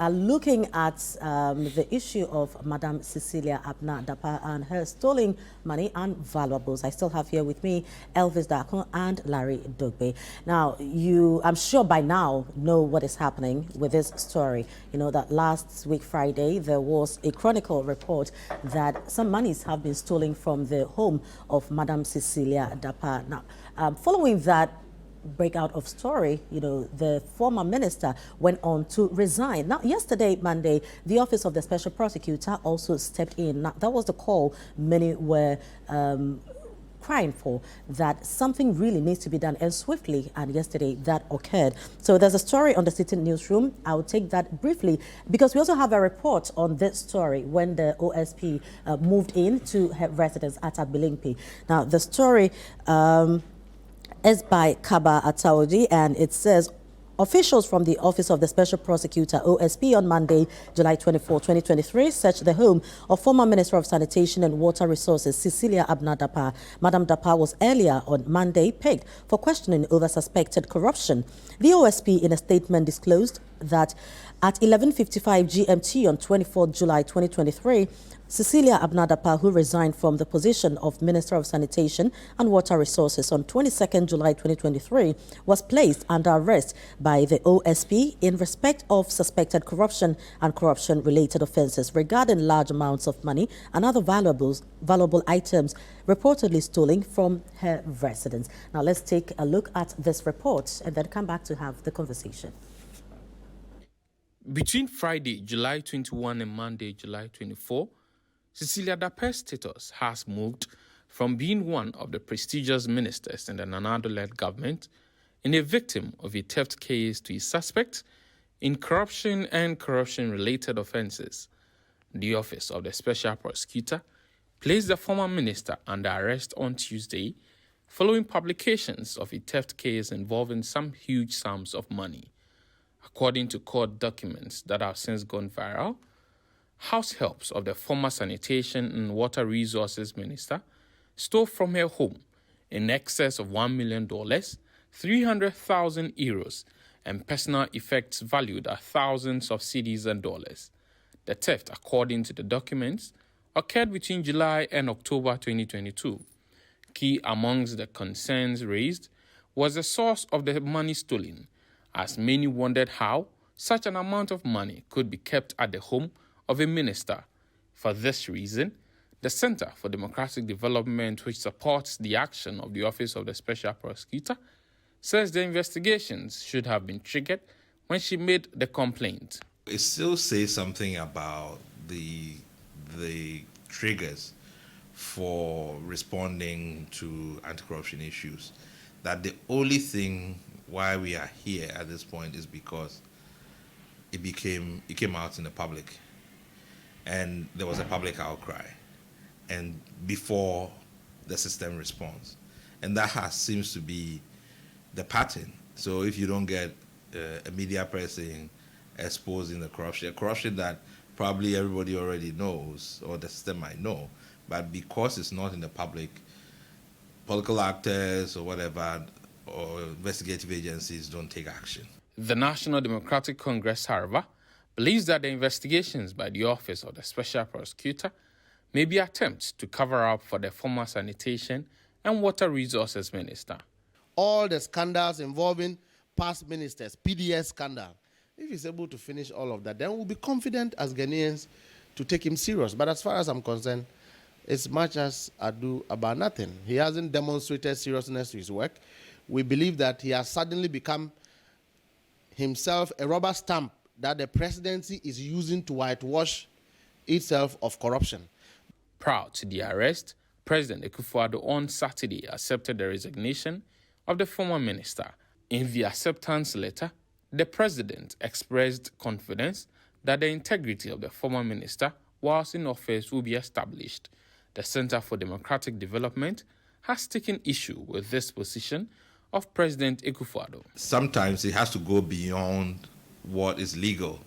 are looking at the issue of Madam Cecilia Dapaah and her stolen money and valuables. I still have here with me Elvis Dako and Larry Dogbe. Now, I'm sure by now know what is happening with this story. You know that last week, Friday, there was a Chronicle report that some monies have been stolen from the home of Madam Cecilia Dapaah. Now, following that breakout of story, the former minister went on to resign. Now, yesterday, Monday, the Office of the Special Prosecutor also stepped in. Now, that was the call many were crying for, that something really needs to be done, and swiftly, and yesterday that occurred. So there's a story on the Citi newsroom. I'll take that briefly because we also have a report on this story when the OSP moved in to her residence at Abilimpi. Now, the story is by Kaba Ataudi, and it says officials from the Office of the Special Prosecutor, OSP, on Monday, July 24, 2023, searched the home of former Minister of Sanitation and Water Resources, Cecilia Dapaah. Madam Dapaah was earlier on Monday pegged for questioning over suspected corruption. The OSP, in a statement, disclosed that at 11:55 GMT on 24 July 2023, Cecilia Dapaah, who resigned from the position of Minister of Sanitation and Water Resources on 22nd July 2023, was placed under arrest by the OSP in respect of suspected corruption and corruption-related offences regarding large amounts of money and other valuable items reportedly stolen from her residence. Now, let's take a look at this report and then come back to have the conversation. Between Friday, July 21 and Monday, July 24, Cecilia Dapaah's status has moved from being one of the prestigious ministers in the Nana-Addo-led government and a victim of a theft case to a suspect in corruption and corruption-related offences. The Office of the Special Prosecutor placed the former minister under arrest on Tuesday following publications of a theft case involving some huge sums of money. According to court documents that have since gone viral, house helps of the former Sanitation and Water Resources Minister stole from her home in excess of $1 million, 300,000 euros, and personal effects valued at thousands of cedis and dollars. The theft, according to the documents, occurred between July and October 2022. Key amongst the concerns raised was the source of the money stolen, as many wondered how such an amount of money could be kept at the home of a minister. For this reason, the Center for Democratic Development, which supports the action of the Office of the Special Prosecutor, says the investigations should have been triggered when she made the complaint. It still says something about the triggers for responding to anti-corruption issues, that the only thing why we are here at this point is because it came out in the public. And there was a public outcry, and before the system responds. And that seems to be the pattern. So if you don't get a media person exposing the corruption that probably everybody already knows, or the system might know, but because it's not in the public, political actors or whatever, or investigative agencies don't take action. The National Democratic Congress, however, believes that the investigations by the Office of the Special Prosecutor may be attempts to cover up for the former Sanitation and Water Resources Minister. All the scandals involving past ministers, PDS scandal, if he's able to finish all of that, then we'll be confident as Ghanaians to take him serious. But as far as I'm concerned, it's much as ado about nothing. He hasn't demonstrated seriousness to his work. We believe that he has suddenly become himself a rubber stamp that the presidency is using to whitewash itself of corruption. Prior to the arrest, President Akufo-Addo on Saturday accepted the resignation of the former minister. In the acceptance letter, the president expressed confidence that the integrity of the former minister whilst in office will be established. The Center for Democratic Development has taken issue with this position of President Akufo-Addo. Sometimes it has to go beyond what is legal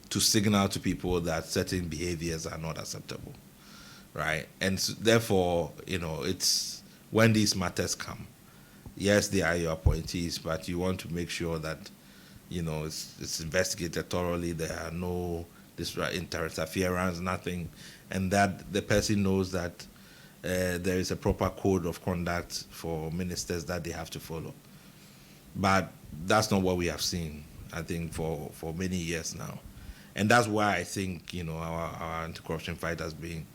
to signal to people that certain behaviors are not acceptable, right? And so therefore, it's when these matters come, yes, they are your appointees, but you want to make sure that it's investigated thoroughly. There are no interference, nothing, and that the person knows that there is a proper code of conduct for ministers that they have to follow. But that's not what we have seen, I think, for many years now. And that's why I think, our anti-corruption fight has been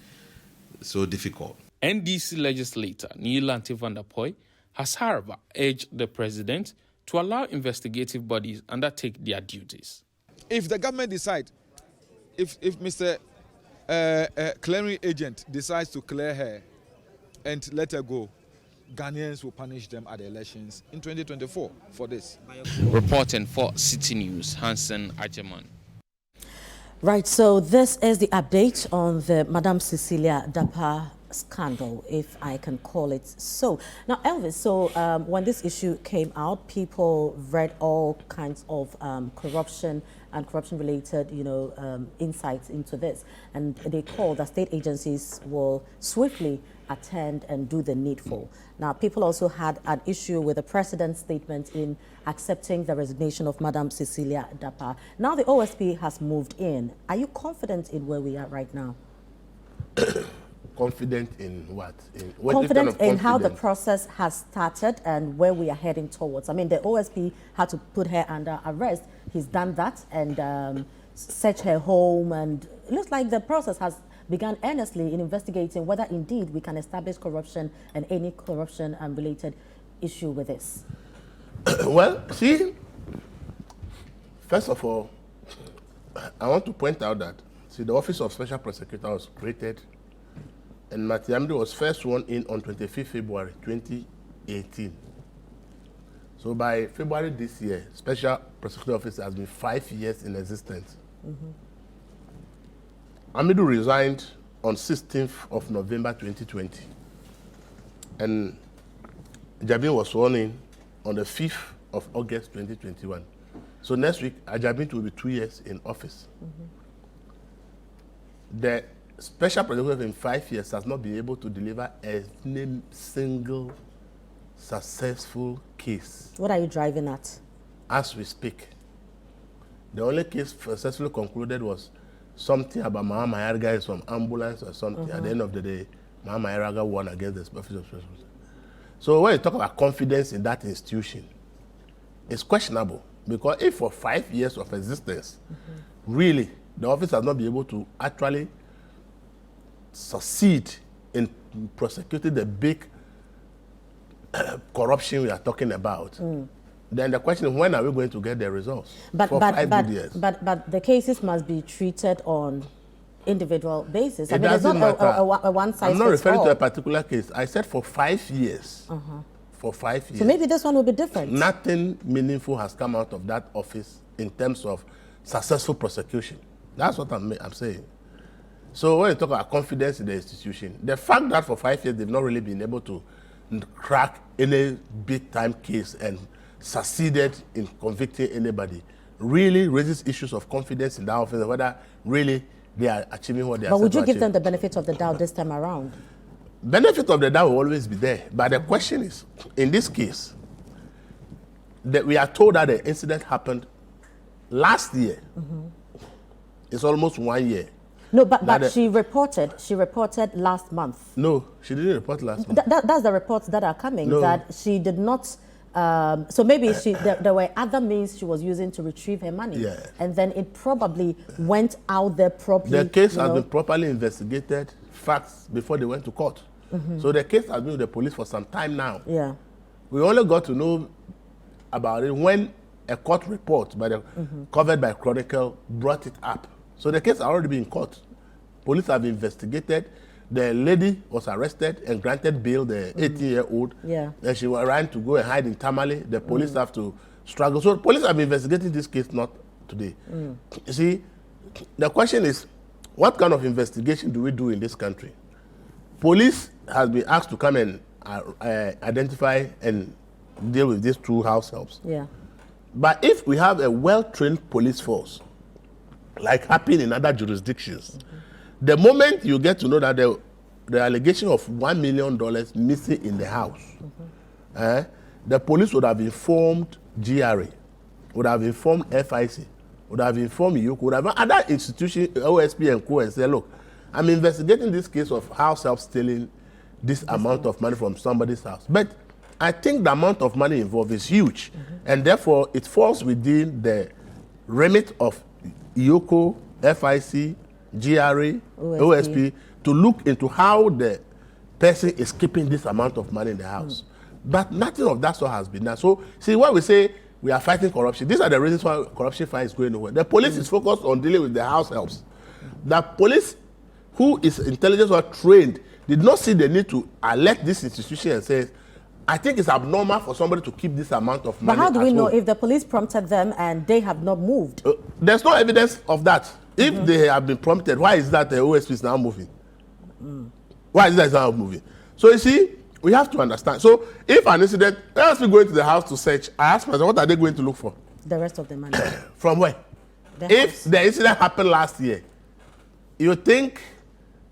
so difficult. NDC legislator Nilanti van der Poy has, however, urged the president to allow investigative bodies undertake their duties. If the government decides, if Mr. Clearing agent decides to clear her and let her go, Ghanaians will punish them at the elections in 2024 for this. Reporting for Citi News, Hansen Ajeman. Right, so this is the update on the Madam Cecilia Dapaah scandal, if I can call it so. Now, Elvis, so when this issue came out, people read all kinds of corruption and corruption-related, insights into this, and they called that state agencies will swiftly attend and do the needful. Now, people also had an issue with the president's statement in accepting the resignation of Madam Cecilia Dapaah. Now the OSP has moved in. Are you confident in where we are right now? Confident in what? Confident in how the process has started and where we are heading towards. I mean, the OSP had to put her under arrest. He's done that and search her home, and it looks like the process has begun earnestly in investigating whether indeed we can establish corruption and any corruption related issue with this. Well, see, first of all, I want to point out that, the Office of Special Prosecutor was created, and Matiamdi was first sworn in on 25th February 2018. So by February this year, Special Prosecutor Office has been 5 years in existence. Amidu resigned on 16th of November 2020, and Ajabin was sworn in on the 5th of August 2021. So next week, Ajabin will be 2 years in office. The Special Prosecutor in 5 years has not been able to deliver a single successful case. What are you driving at? As we speak. The only case successfully concluded was something about Mahama Yarga is from ambulance or something. At the end of the day, Mahama Yarga won against the Office of Special Prosecutor. So when you talk about confidence in that institution, it's questionable, because if for 5 years of existence, really, the office has not been able to actually succeed in prosecuting the big corruption we are talking about, then the question is, when are we going to get the results? But years? But the cases must be treated on individual basis. It doesn't matter. A one size. I'm not referring to a particular case. I said for 5 years. For 5 years. So maybe this one will be different. Nothing meaningful has come out of that office in terms of successful prosecution. That's what I'm saying. So when you talk about confidence in the institution, the fact that for 5 years they've not really been able to crack any big-time case and succeeded in convicting anybody really raises issues of confidence in that office, whether really they are achieving what they are. But would you give them the benefit of the doubt this time around? Benefit of the doubt will always be there. But the question is, in this case, that we are told that the incident happened last year. It's almost 1 year. No, but she reported last month. No, she didn't report last month. That's the reports that are coming, that she did not. So maybe there were other means she was using to retrieve her money. Yeah. And then it probably went out there properly. The case has been properly investigated, facts, before they went to court. So the case has been with the police for some time now. Yeah. We only got to know about it when a court report covered by Chronicle brought it up. So the case has already been in court. Police have investigated. The lady was arrested and granted bail, the 18-year-old. Yeah. And she was trying to go and hide in Tamale. The police have to struggle. So police have been investigating this case, not today. You see, the question is, what kind of investigation do we do in this country? Police has been asked to come and identify and deal with these two house helps. Yeah. But if we have a well-trained police force, like happened in other jurisdictions, the moment you get to know that the allegation of $1 million missing in the house, the police would have informed GRA would have informed FIC, would have informed you, would have other institutions, OSP and Co, and say, look, I'm investigating this case of house help stealing this amount of money from somebody's house. But I think the amount of money involved is huge, and therefore it falls within the remit of IOCO, FIC, GRA, OSP to look into how the person is keeping this amount of money in the house. But nothing of that sort has been done. So, see, when we say we are fighting corruption, these are the reasons why corruption fight is going nowhere. The police is focused on dealing with the house helps. The police, who is intelligence or trained, did not see the need to alert this institution and say, I think it's abnormal for somebody to keep this amount of money. But how do we know home. if the police prompted them and they have not moved? There's no evidence of that. If they have been prompted, why is that the OSP is now moving? Why is that now moving? So you see, we have to understand. So if an incident, let us be going to the house to search. I ask myself, what are they going to look for? The rest of the money. From where? If the incident happened last year, you think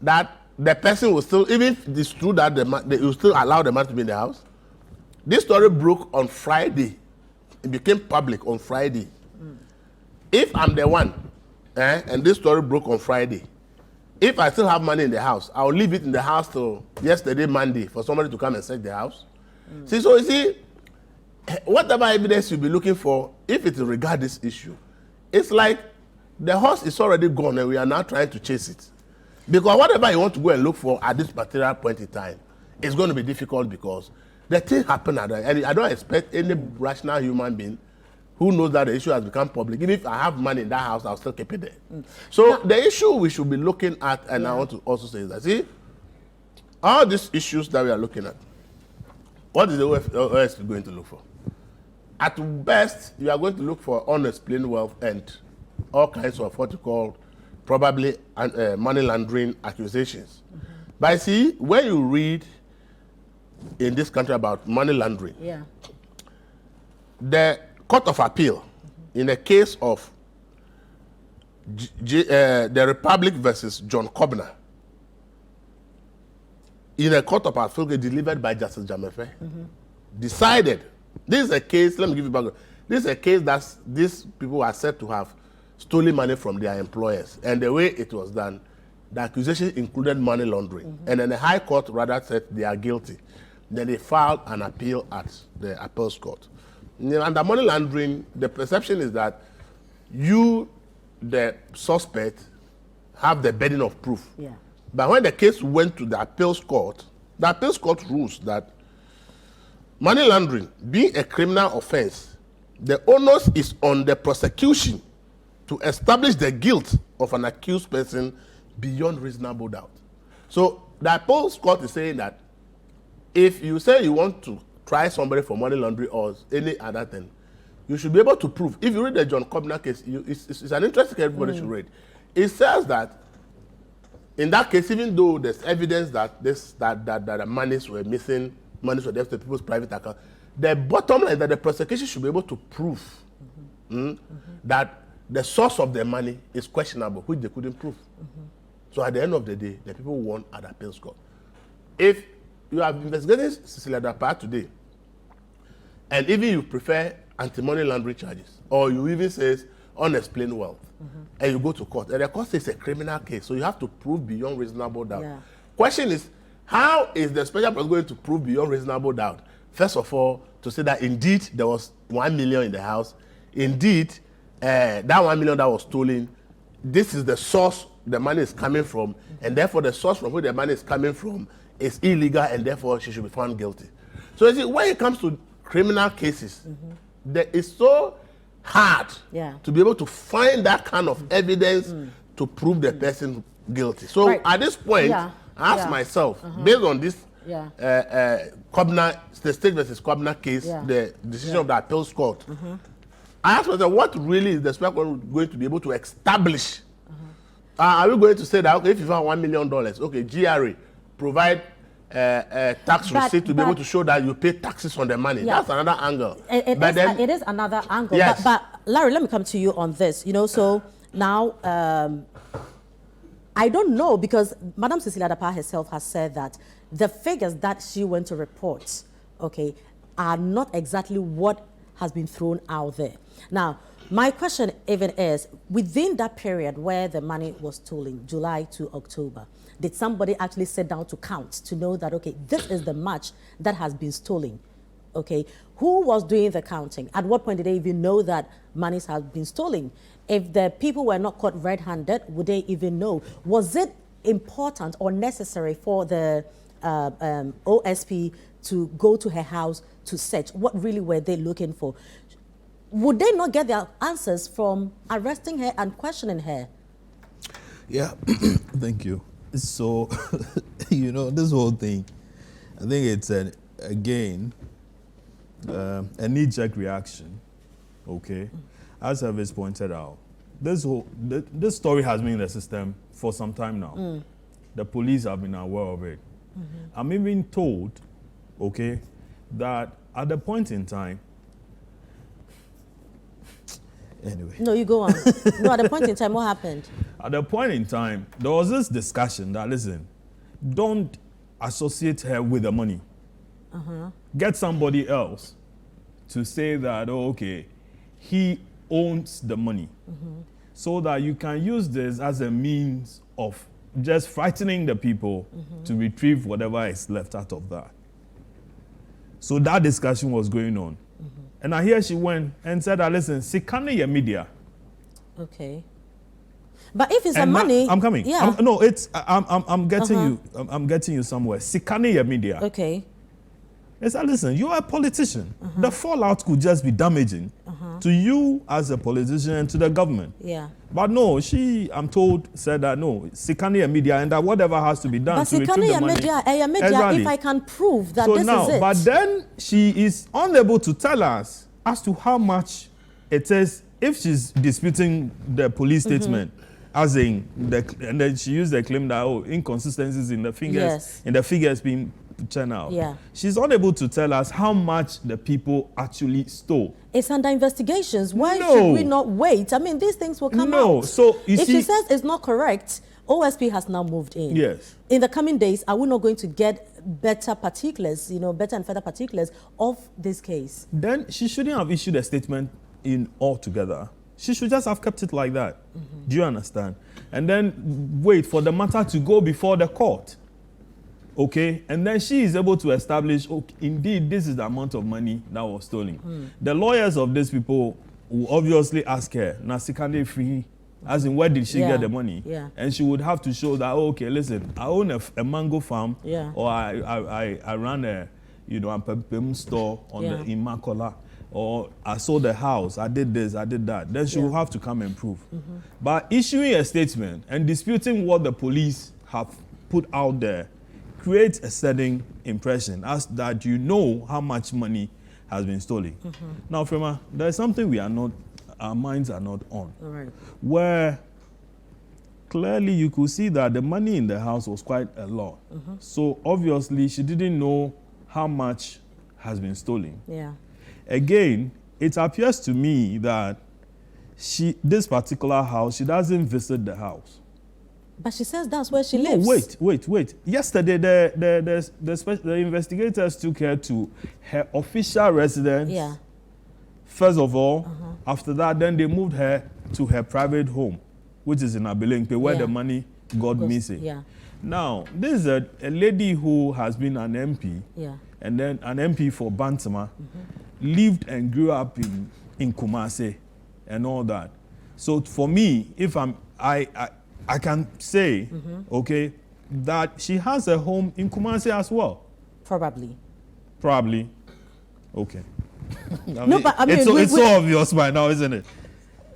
that the person will still, even if it's true that they will still allow the man to be in the house? This story broke on Friday. It became public on Friday. If I'm the one, and this story broke on Friday, if I still have money in the house, I'll leave it in the house till yesterday, Monday, for somebody to come and search the house. See, so you see, whatever evidence you'll be looking for, if it regards this issue, it's like the horse is already gone and we are now trying to chase it. Because whatever you want to go and look for at this particular point in time, it's going to be difficult because the thing happened at and I don't expect any rational human being who knows that the issue has become public. Even if I have money in that house, I'll still keep it there. So the issue we should be looking at, and I want to also say that, see, all these issues that we are looking at, what is the OSP going to look for? At best, you are going to look for unexplained wealth and all kinds of what you call probably money laundering accusations. But see, when you read in this country about money laundering, the Court of Appeal, in a case of the Republic versus John Kobner, in a Court of Appeal delivered by Justice Jamefe, decided, this is a case, let me give you background, this is a case that these people are said to have stolen money from their employers. And the way it was done, the accusation included money laundering. And then the High Court rather said they are guilty. Then they filed an appeal at the appeals court. Under money laundering, the perception is that you, the suspect, have the burden of proof. But when the case went to the appeals court rules that money laundering, being a criminal offense, the onus is on the prosecution to establish the guilt of an accused person beyond reasonable doubt. So the appeals court is saying that if you say you want to try somebody for money laundering or any other thing, you should be able to prove. If you read the John Kobner case, it's an interesting case everybody should read. It says that in that case, even though there's evidence that the monies were missing, monies were left to people's private account, the bottom line is that the prosecution should be able to prove that the source of the money is questionable, which they couldn't prove. So at the end of the day, the people won at the appeals court. If you have investigated Cecilia Dapaah today, and even you prefer anti-money laundering charges, or you even say unexplained wealth, and you go to court, and the court says it's a criminal case, so you have to prove beyond reasonable doubt. Question is, how is the special prosecutor going to prove beyond reasonable doubt? First of all, to say that indeed there was 1 million in the house, indeed that 1 million that was stolen, this is the source the money is coming from, and therefore the source from where the money is coming from is illegal, and therefore she should be found guilty. So you see, when it comes to criminal cases, it's so hard to be able to find that kind of evidence to prove the person guilty. So at this point, I ask myself, based on this Kobner, the State versus Kobner case, the decision of the appeals court, I ask myself, what really is the special court going to be able to establish? Are we going to say that, okay, if you have $1 million, okay, GRA, provide a tax receipt to be able to show that you pay taxes on the money? That's another angle. It is another angle. Yes. But Larry, let me come to you on this. You know, so now I don't know, because Madam Cecilia Dapaah herself has said that the figures that she went to report, okay, are not exactly what has been thrown out there. Now, my question even is, within that period where the money was stolen, July to October, did somebody actually sit down to count to know that, okay, this is the much that has been stolen? Okay, who was doing the counting? At what point did they even know that monies had been stolen? If the people were not caught red-handed, would they even know? Was it important or necessary for the OSP to go to her house to search? What really were they looking for? Would they not get their answers from arresting her and questioning her? Yeah, thank you. So, you know, this whole thing, I think it's a knee-jerk reaction, okay? As Elvis pointed out, this story has been in the system for some time now. The police have been aware of it. I'm even told, okay, that at the point in time, anyway. No, you go on. No, at the point in time, what happened? At the point in time, there was this discussion that, listen, don't associate her with the money. Get somebody else to say that, oh, okay, he owns the money. So that you can use this as a means of just frightening the people to retrieve whatever is left out of that. So that discussion was going on. And I hear she went and said that, listen, Sikane your media. Okay. But if it's And a money... I'm coming. Yeah. I'm getting you. I'm getting you somewhere. Sikane your media. Okay. It's like, listen, you're a politician. The fallout could just be damaging to you as a politician and to the government. Yeah. But no, she, I'm told, said that no, Sikane media and that whatever has to be done to retrieve the money. Media, Exactly. if I can prove that So this now, is it. but then she is unable to tell us as to how much it is if she's disputing the police statement. As in, and then she used the claim that, oh, inconsistencies in the figures being churned out. Yeah. She's unable to tell us how much the people actually stole. It's under investigations. Why No. should we not wait? I mean, these things will come out. No, so you if see, she says it's not correct, OSP has now moved in. Yes. In the coming days, are we not going to get better particulars, better and further particulars of this case? then she shouldn't have issued a statement in altogether. She should just have kept it like that. Do you understand? And then wait for the matter to go before the court. Okay? And then she is able to establish, okay, indeed, this is the amount of money that was stolen. The lawyers of these people will obviously ask her, Nasikande free, as in where did she get the money? Yeah. And she would have to show that, oh, okay, listen, I own a mango farm, or I run a pem store on the Imakola, or I sold a house, I did this, I did that. Then she will have to come and prove. But issuing a statement and disputing what the police have put out there creates a certain impression as that you know how much money has been stolen. Now, Frema, there's something our minds are not on. All right. Where clearly you could see that the money in the house was quite a lot. So obviously she didn't know how much has been stolen. Yeah. Again, it appears to me that this particular house, she doesn't visit the house. But she says that's where she lives. Wait. Yesterday, the investigators took her to her official residence. Yeah. First of all, after that, then they moved her to her private home, which is in Abelemkpe, where the money got missing. Yeah. Now, this is a lady who has been an MP, and then an MP for Bantama, lived and grew up in Kumasi and all that. So for me, if I can say, okay, that she has a home in Kumasi as well. Probably. Okay. It's so obvious by now, isn't it?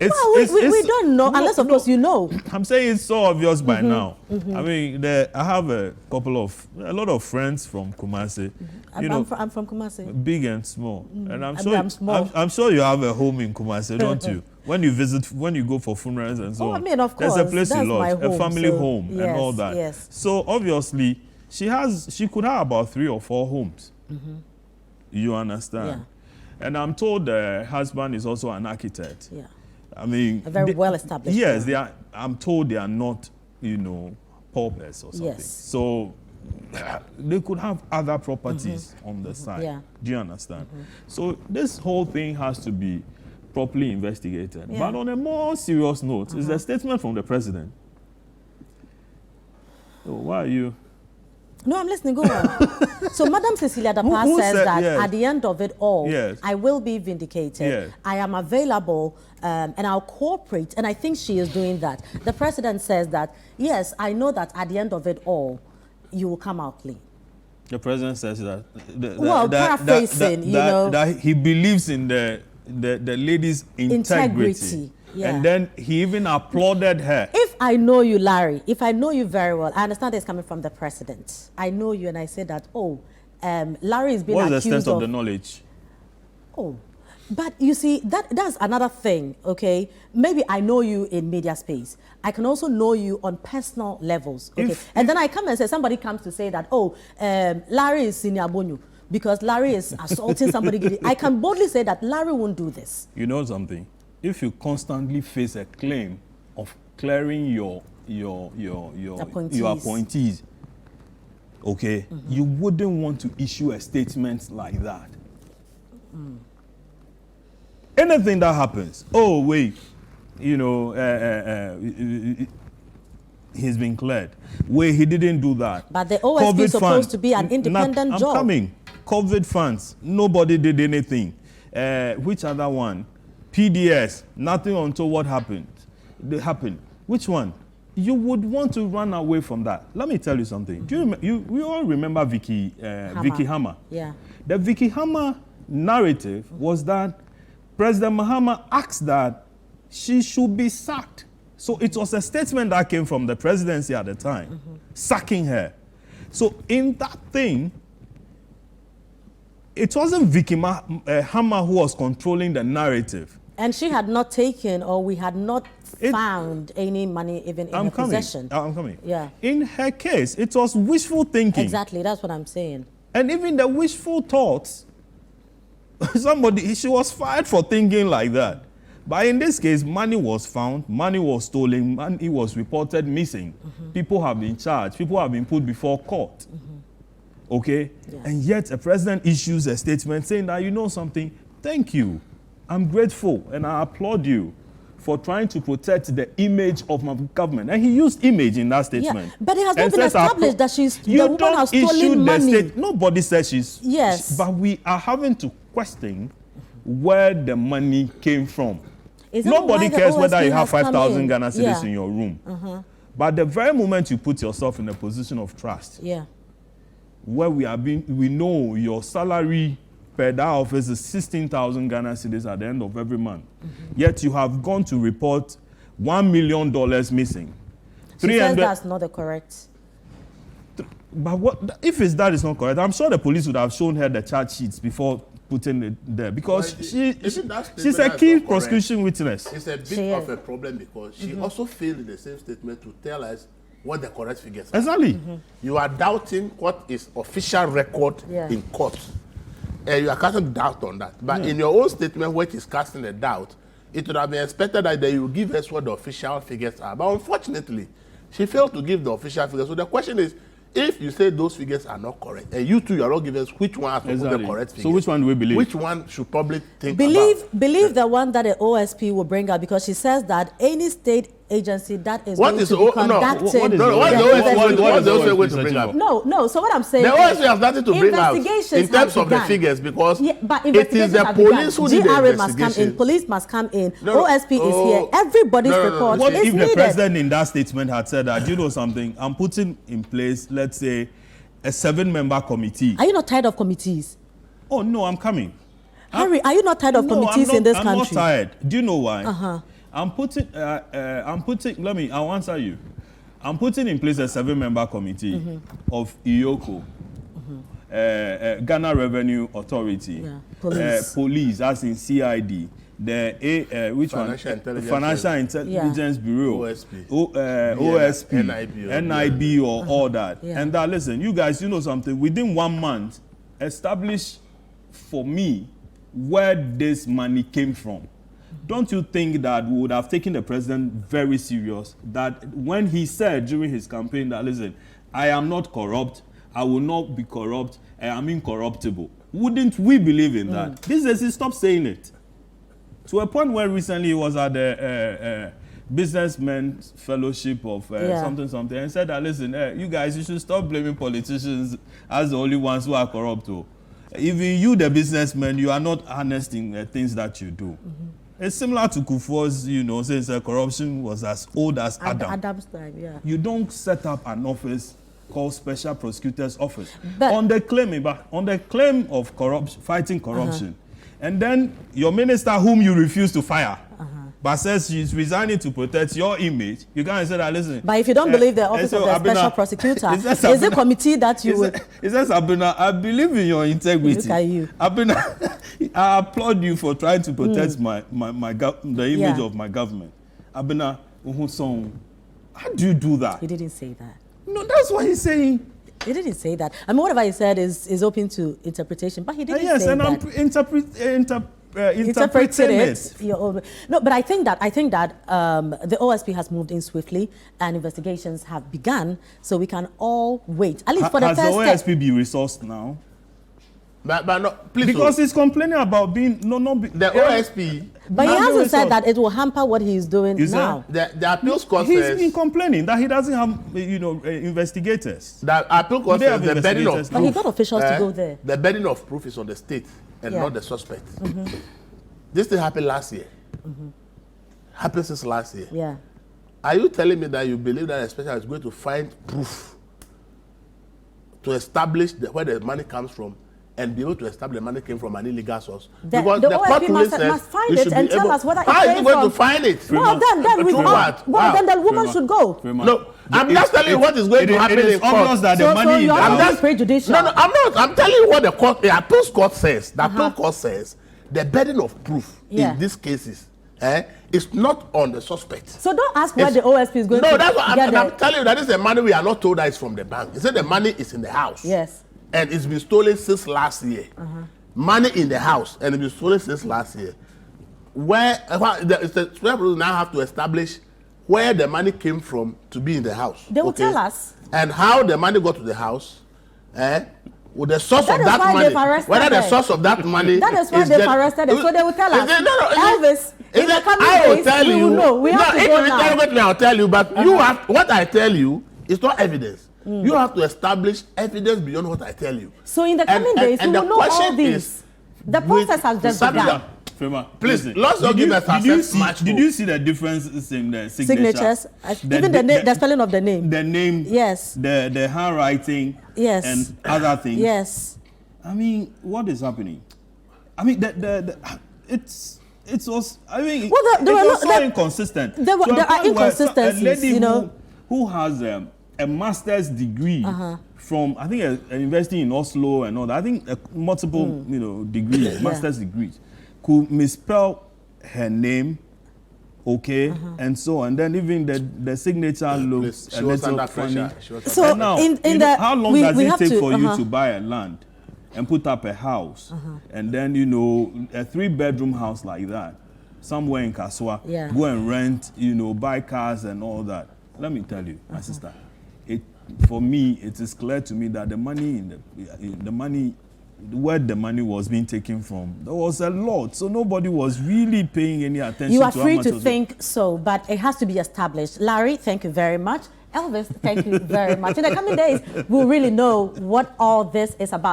We don't know, unless of course you know. I'm saying it's so obvious by now. I mean, I have a lot of friends from Kumasi. I'm from Kumasi. Big and small. And I'm small. I'm sure you have a home in Kumasi, don't you? When you go for funerals and so on. I mean, of course. There's a place you love, home, a family home and all that. Yes. So obviously, she could have about 3 or 4 homes. You understand? Yeah. And I'm told the husband is also an architect. Yeah. I mean, a very well established. Yes, they are. I'm told they are not, paupers or something. Yes. So they could have other properties on the side. Yeah. Do you understand? So this whole thing has to be properly investigated. Yeah. But on a more serious note, is a statement from the president. So why are you? No, I'm listening. Go on. So, Madam Cecilia Dapaah Who says said- that yes. at the end of it all, Yes. I will be vindicated. Yes. I am available and I'll cooperate. And I think she is doing that. The president says that, yes, I know that at the end of it all, you will come out clean. The president says that. Well, paraphrasing, you know. That he believes in the lady's integrity. Yeah. And then he even applauded her. If I know you, Larry, if I know you very well, I understand it's coming from the president. I know you and I say that, Larry is being What's the accused extent of the knowledge? Oh, but you see, that's another thing, okay? Maybe I know you in media space. I can also know you on personal levels, okay? And then I come and say, somebody comes to say that, Larry is senior Bonyu because Larry is assaulting somebody. I can boldly say that Larry won't do this. You know something? If you constantly face a claim of clearing your appointees, okay, you wouldn't want to issue a statement like that. Anything that happens, he's been cleared. Wait, he didn't do that. But the OSP is supposed to be an independent job. I'm coming. COVID funds, nobody did anything. Which other one? PDS, nothing until what happened. They happened. Which one? You would want to run away from that. Let me tell you something. Do we all remember Vicky Hammer? Yeah. The Vicky Hammer narrative was that President Mahama asked that she should be sacked. So it was a statement that came from the presidency at the time, sacking her. So in that thing, it wasn't Vicky Hammer who was controlling the narrative. And she had not taken, or we had not found any money even in her possession. I'm coming. Yeah. In her case, it was wishful thinking. Exactly, that's what I'm saying. And even the wishful thoughts, she was fired for thinking like that. But in this case, money was found, money was stolen, money was reported missing. People have been charged, people have been put before court. Okay? Yeah. And yet a president issues a statement saying that, you know something, thank you. I'm grateful and I applaud you for trying to protect the image of my government. And he used image in that statement. Yeah, but it has not been established that the woman has stolen money. Nobody says she's... Yes. But we are having to question where the money came from. Nobody cares whether you have 5,000 Ghana cedis in your room. But the very moment you put yourself in a position of trust, where we know your salary per that office is 16,000 Ghana cedis at the end of every month. Yet you have gone to report $1 million missing. She says that's not the correct. But what if that is not correct? I'm sure the police would have shown her the charge sheets before putting it there, because she's a key prosecution witness. It's a bit of a problem because she also failed in the same statement to tell us what the correct figures are. Exactly. You are doubting what is official record in court. You are casting doubt on that. But in your own statement, which is casting a doubt, it would have been expected that you give us what the official figures are. But unfortunately, she failed to give the official figures. So the question is, if you say those figures are not correct, and you too, you are not giving us which one has the correct figures. So which one do we believe? Which one should probably think Believe the one that the OSP will bring out, because she says that any state agency that is going to be conducting... What is the OSP going to bring up? No, so what I'm saying the OSP has nothing to bring out in terms of the figures, because it is the police who did the investigation. must come in, police must come in, OSP is here, everybody's report What is if needed. the president in that statement had said that, you know something, I'm putting in place, let's say, a 7-member committee. Are you not tired of committees? Oh, no, I'm coming. Harry, are you not tired of committees in this country? I'm not tired. Do you know why? I'm putting, I'll answer you. I'm putting in place a 7-member committee of IOCO, Ghana Revenue Authority, police, as in CID, Financial Intelligence Bureau, OSP, NIB, or all that. And that, listen, you guys, you know something, within 1 month, establish for me where this money came from. Don't you think that we would have taken the president very serious, that when he said during his campaign that, listen, I am not corrupt, I will not be corrupt, I'm incorruptible. Wouldn't we believe in that? These days, he stopped saying it. To a point where recently he was at the businessmen's fellowship of something, and said that, listen, you guys, you should stop blaming politicians as the only ones who are corrupt. Even you, the businessmen, you are not honest in the things that you do. It's similar to Kufuor's, since corruption was as old as Adam. Adam's time, yeah. You don't set up an office called Special Prosecutor's Office But on the claim of fighting corruption. And then your minister, whom you refuse to fire, but says she's resigning to protect your image, you can't say that, listen. But if you don't believe the office of the special prosecutor, is it committee that you would... It says, Abena, I believe in your integrity. Look at you. Abena, I applaud you for trying to protect the image of my government. Abena, how do you do that? He didn't say that. No, that's what he's saying. He didn't say that. I mean, whatever he said is open to interpretation, but he didn't say that. Yes, and I'm interpreting it. No, but I think that the OSP has moved in swiftly and investigations have begun, so we can all wait. At least for the first step. Has the OSP been resourced now? But no, please. Because he's complaining about being the OSP. But he hasn't said that it will hamper what he's doing now. The appeals court he's says... been complaining that he doesn't have, investigators. The appeal court says the burden of proof... But he got officials to go there. The burden of proof is on the state and not the suspect. This thing happened last year. Happened since last year. Yeah. Are you telling me that you believe that a special is going to find proof to establish where the money comes from and be able to establish the money came from an illegal source? Because the OSP must find it and tell us whether it came from... How is he going to find it? Well, then the woman should go. No, I'm just telling you what is going to happen in court. That the money so you're just prejudicial. No, I'm not. I'm telling you what the appeals court says. The appeals court says the burden of proof in these cases is not on the suspect. So don't ask where the OSP is going to... No, that's what I'm telling you. That is the money we are not told that is from the bank. He said the money is in the house. Yes. And it's been stolen since last year. Money in the house, and it's been stolen since last year. The people now have to establish where the money came from to be in the house. They will tell us. And how the money got to the house. With the source of that money. Whether the source of that money. That is why they've arrested them. So they will tell us. Elvis, in the coming days, we will know. We have to go now. I'll tell you, but what I tell you is not evidence. You have to establish evidence beyond what I tell you. So in the coming days, we will know all these. The process has just begun. Please, let's not give us Did you see the differences in the signatures? Even the spelling of the name. The name. Yes. The handwriting. Yes. And other things. Yes. I mean, what is happening? I mean, it was. I mean, it was so inconsistent. There are inconsistencies, who has a master's degree from, I think, a university in Oslo and all that. I think multiple, degrees, master's degrees, could misspell her name, and so on. Then even the signature looks a little funny. So now, how long does it take for you to buy a land and put up a house, and then a 3-bedroom house like that, somewhere in Kaswa, go and rent, buy cars and all that? Let me tell you, my sister. For me, it is clear to me that the money where the money was being taken from, there was a lot. So nobody was really paying any attention. You are free to think so, but it has to be established. Larry, thank you very much. Elvis, thank you very much. In the coming days, we'll really know what all this is about.